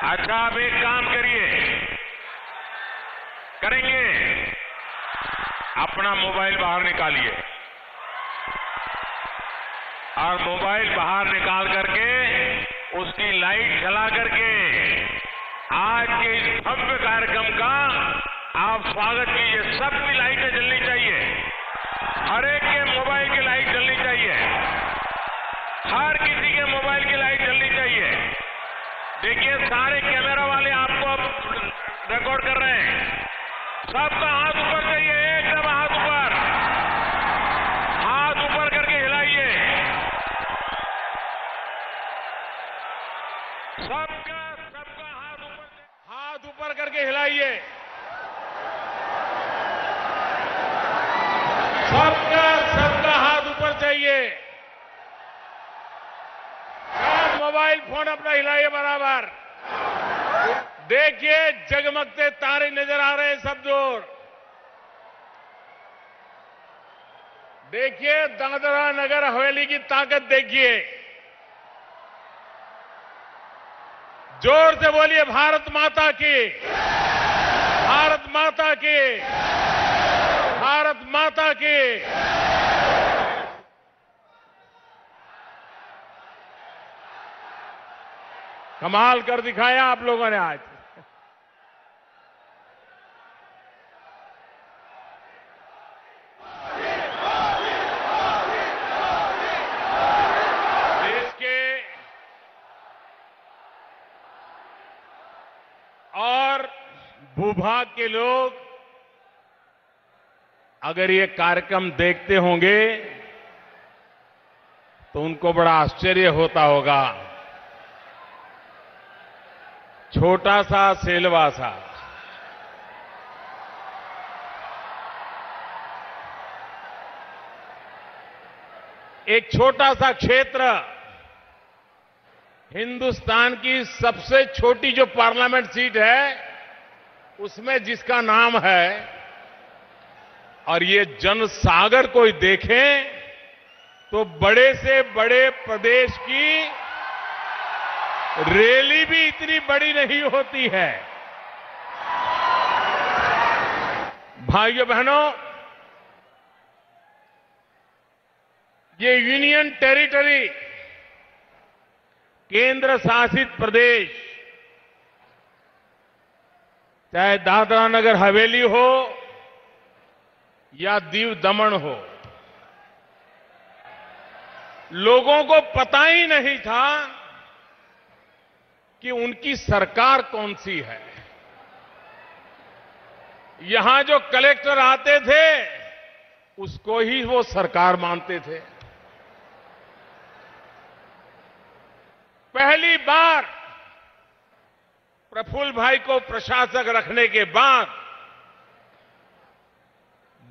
अच्छा, आप एक काम करिए, करेंगे, अपना मोबाइल बाहर निकालिए और मोबाइल बाहर निकाल करके उसकी लाइट जला करके आज के इस भव्य कार्यक्रम का आप स्वागत कीजिए। सबकी लाइटें जलनी चाहिए, हर एक के मोबाइल की लाइट जलनी चाहिए, हर किसी के मोबाइल की लाइट जलनी चाहिए। देखिए, सारे कैमरा वाले आपको अब रिकॉर्ड कर रहे हैं। सबका हाथ ऊपर चाहिए, एकदम हाथ ऊपर करके हिलाइए। सबका हाथ ऊपर करके हिलाइए। सबका हाथ ऊपर चाहिए। सब मोबाइल फोन अपना हिलाइए बराबर। देखिए, जगमगते तारे नजर आ रहे हैं सब दूर। देखिए, दादरा नगर हवेली की ताकत देखिए। जोर से बोलिए, भारत माता की, भारत माता की, भारत माता की। कमाल कर दिखाया आप लोगों ने आज। देश के और भूभाग के लोग अगर ये कार्यक्रम देखते होंगे तो उनको बड़ा आश्चर्य होता होगा। छोटा सा सेलवासा, एक छोटा सा क्षेत्र, हिंदुस्तान की सबसे छोटी जो पार्लियामेंट सीट है उसमें जिसका नाम है, और ये जनसागर कोई देखें तो बड़े से बड़े प्रदेश की रैली भी इतनी बड़ी नहीं होती है। भाइयों बहनों, ये यूनियन टेरिटरी, केंद्र शासित प्रदेश, चाहे दादरा नगर हवेली हो या दीव दमन हो, लोगों को पता ही नहीं था कि उनकी सरकार कौन सी है। यहां जो कलेक्टर आते थे उसको ही वो सरकार मानते थे। पहली बार प्रफुल्ल भाई को प्रशासक रखने के बाद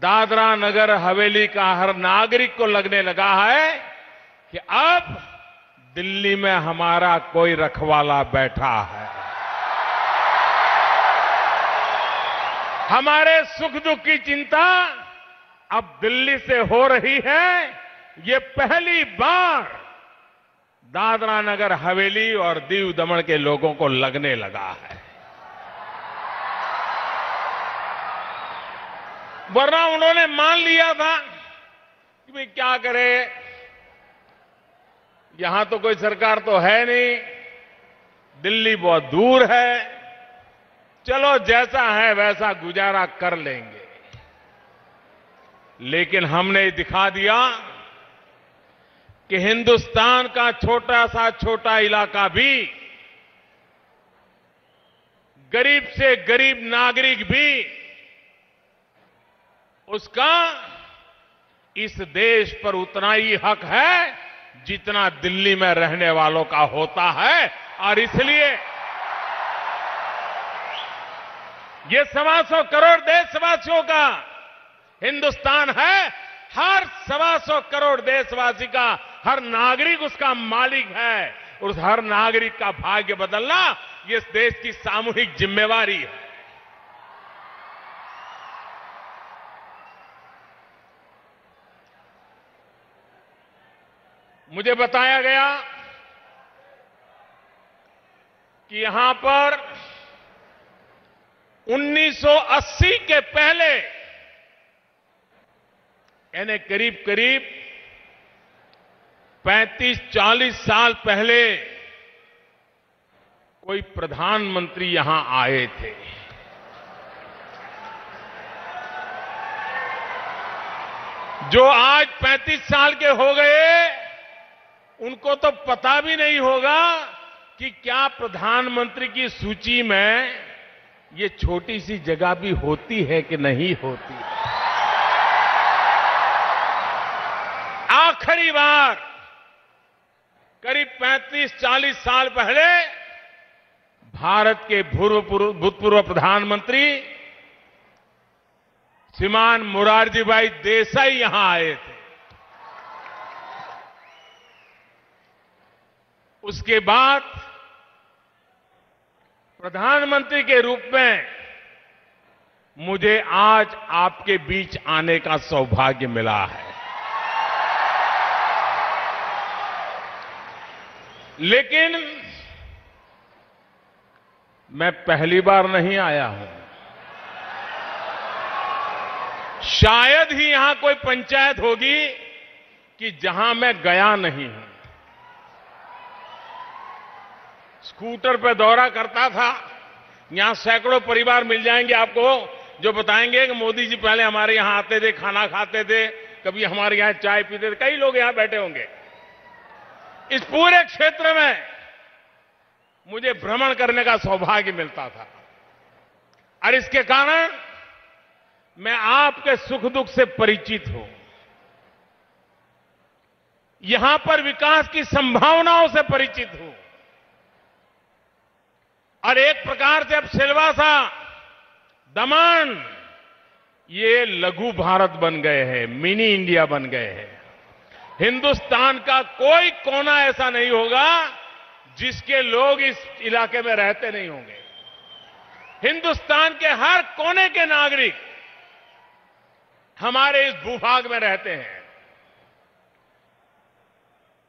दादरा नगर हवेली का हर नागरिक को लगने लगा है कि अब दिल्ली में हमारा कोई रखवाला बैठा है। हमारे सुख दुख की चिंता अब दिल्ली से हो रही है। ये पहली बार दादरा नगर हवेली और दीव दमन के लोगों को लगने लगा है। वरना उन्होंने मान लिया था कि भाई क्या करे, यहां तो कोई सरकार तो है नहीं, दिल्ली बहुत दूर है, चलो जैसा है वैसा गुजारा कर लेंगे। लेकिन हमने दिखा दिया कि हिंदुस्तान का छोटा सा छोटा इलाका भी, गरीब से गरीब नागरिक भी, उसका इस देश पर उतना ही हक है जितना दिल्ली में रहने वालों का होता है। और इसलिए ये 125 करोड़ देशवासियों का हिंदुस्तान है। हर 125 करोड़ देशवासी का हर नागरिक उसका मालिक है। और उस हर नागरिक का भाग्य बदलना ये इस देश की सामूहिक जिम्मेवारी है। मुझे बताया गया कि यहां पर 1980 के पहले यानी करीब करीब 35-40 साल पहले कोई प्रधानमंत्री यहां आए थे। जो आज 35 साल के हो गए, उनको तो पता भी नहीं होगा कि क्या प्रधानमंत्री की सूची में ये छोटी सी जगह भी होती है कि नहीं होती। आखिरी बार करीब 35-40 साल पहले भारत के भूतपूर्व प्रधानमंत्री श्रीमान मोरारजी भाई देसाई यहां आए थे। उसके बाद प्रधानमंत्री के रूप में मुझे आज आपके बीच आने का सौभाग्य मिला है। लेकिन मैं पहली बार नहीं आया हूं। शायद ही यहां कोई पंचायत होगी कि जहां मैं गया नहीं हूं। स्कूटर पर दौरा करता था, यहां सैकड़ों परिवार मिल जाएंगे आपको जो बताएंगे कि मोदी जी पहले हमारे यहां आते थे, खाना खाते थे, कभी हमारे यहां चाय पीते थे। कई लोग यहां बैठे होंगे। इस पूरे क्षेत्र में मुझे भ्रमण करने का सौभाग्य मिलता था और इसके कारण मैं आपके सुख दुख से परिचित हूं। यहां पर विकास की संभावनाओं से परिचित हूं और एक प्रकार से अब सिलवासा, दमन ये लघु भारत बन गए हैं, मिनी इंडिया बन गए हैं। हिंदुस्तान का कोई कोना ऐसा नहीं होगा जिसके लोग इस इलाके में रहते नहीं होंगे। हिंदुस्तान के हर कोने के नागरिक हमारे इस भूभाग में रहते हैं।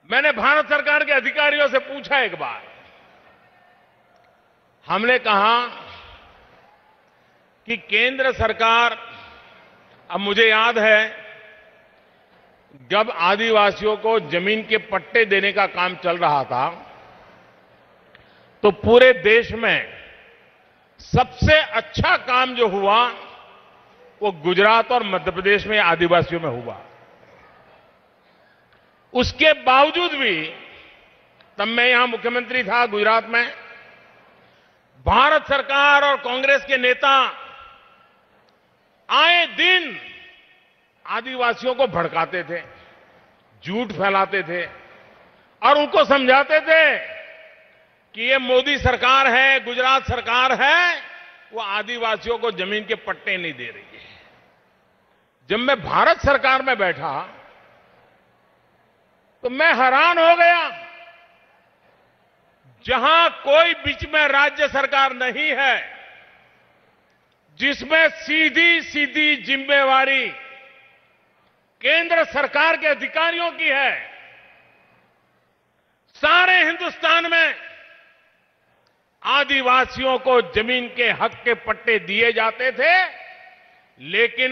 मैंने भारत सरकार के अधिकारियों से पूछा एक बार, हमने कहा कि केंद्र सरकार, अब मुझे याद है जब आदिवासियों को जमीन के पट्टे देने का काम चल रहा था तो पूरे देश में सबसे अच्छा काम जो हुआ वो गुजरात और मध्य प्रदेश में आदिवासियों में हुआ। उसके बावजूद भी तब मैं यहां मुख्यमंत्री था गुजरात में, भारत सरकार और कांग्रेस के नेता आए दिन आदिवासियों को भड़काते थे, झूठ फैलाते थे और उनको समझाते थे कि ये मोदी सरकार है, गुजरात सरकार है, वो आदिवासियों को जमीन के पट्टे नहीं दे रही है। जब मैं भारत सरकार में बैठा तो मैं हैरान हो गया। जहां कोई बीच में राज्य सरकार नहीं है, जिसमें सीधी सीधी जिम्मेवारी केंद्र सरकार के अधिकारियों की है, सारे हिंदुस्तान में आदिवासियों को जमीन के हक के पट्टे दिए जाते थे। लेकिन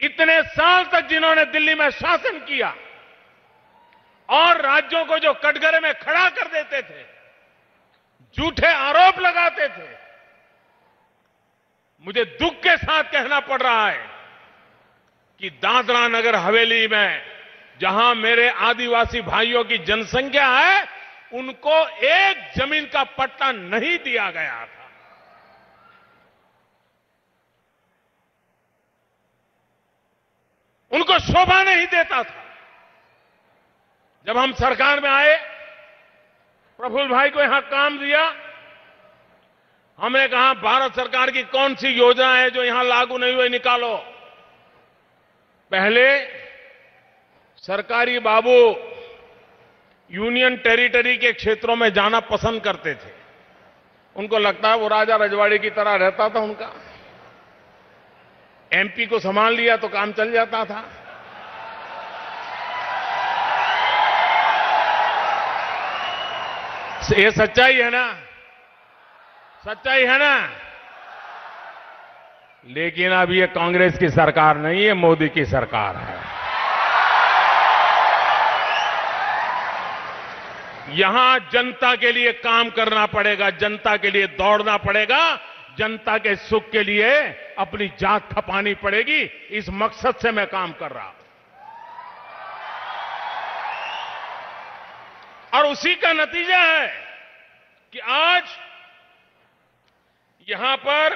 इतने साल तक जिन्होंने दिल्ली में शासन किया और राज्यों को जो कटघरे में खड़ा कर देते थे, झूठे आरोप लगाते थे, मुझे दुख के साथ कहना पड़ रहा है कि दादरा नगर हवेली में जहां मेरे आदिवासी भाइयों की जनसंख्या है, उनको एक जमीन का पट्टा नहीं दिया गया था। उनको शोभा नहीं देता था। जब हम सरकार में आए, प्रफुल्ल भाई को यहां काम दिया, हमने कहा भारत सरकार की कौन सी योजना है जो यहां लागू नहीं हुई, निकालो। पहले सरकारी बाबू यूनियन टेरिटरी के क्षेत्रों में जाना पसंद करते थे। उनको लगता है वो राजा रजवाड़ी की तरह रहता था उनका। एमपी को संभाल लिया तो काम चल जाता था। ये सच्चाई है ना? सच्चाई है ना? लेकिन अब ये कांग्रेस की सरकार नहीं है, मोदी की सरकार है। यहां जनता के लिए काम करना पड़ेगा, जनता के लिए दौड़ना पड़ेगा, जनता के सुख के लिए अपनी जान खपानी पड़ेगी। इस मकसद से मैं काम कर रहा हूं और उसी का नतीजा है कि आज यहां पर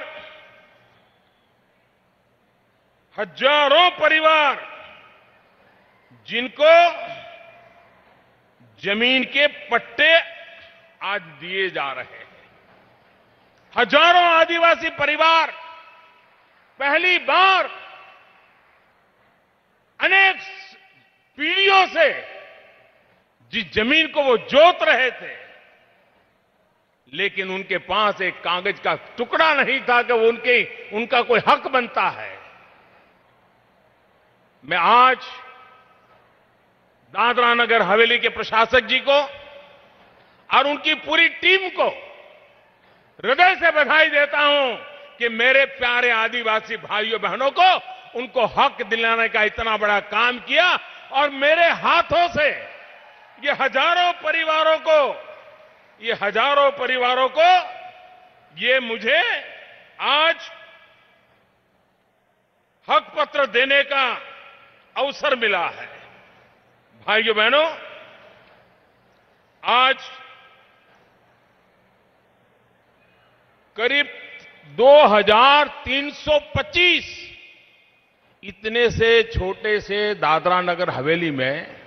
हजारों परिवार जिनको जमीन के पट्टे आज दिए जा रहे हैं, हजारों आदिवासी परिवार पहली बार अनेक पीढ़ियों से जिस जमीन को वो जोत रहे थे, लेकिन उनके पास एक कागज का टुकड़ा नहीं था कि उनका कोई हक बनता है। मैं आज दादरा नगर हवेली के प्रशासक जी को और उनकी पूरी टीम को हृदय से बधाई देता हूं कि मेरे प्यारे आदिवासी भाइयों बहनों को उनको हक दिलाने का इतना बड़ा काम किया और मेरे हाथों से ये हजारों परिवारों को ये मुझे आज हक पत्र देने का अवसर मिला है। भाइयों बहनों, आज करीब 2325 इतने से छोटे से दादरा नगर हवेली में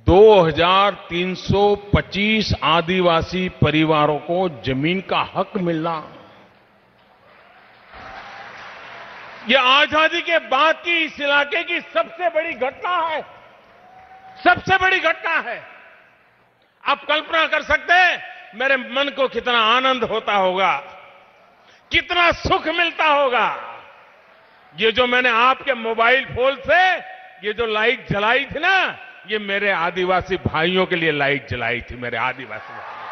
2325 आदिवासी परिवारों को जमीन का हक मिलना, यह आजादी के बाद की इस इलाके की सबसे बड़ी घटना है, सबसे बड़ी घटना है। आप कल्पना कर सकते हैं मेरे मन को कितना आनंद होता होगा, कितना सुख मिलता होगा। ये जो मैंने आपके मोबाइल फोन से ये जो लाइट जलाई थी ना, ये मेरे आदिवासी भाइयों के लिए लाइट जलाई थी, मेरे आदिवासी भाई।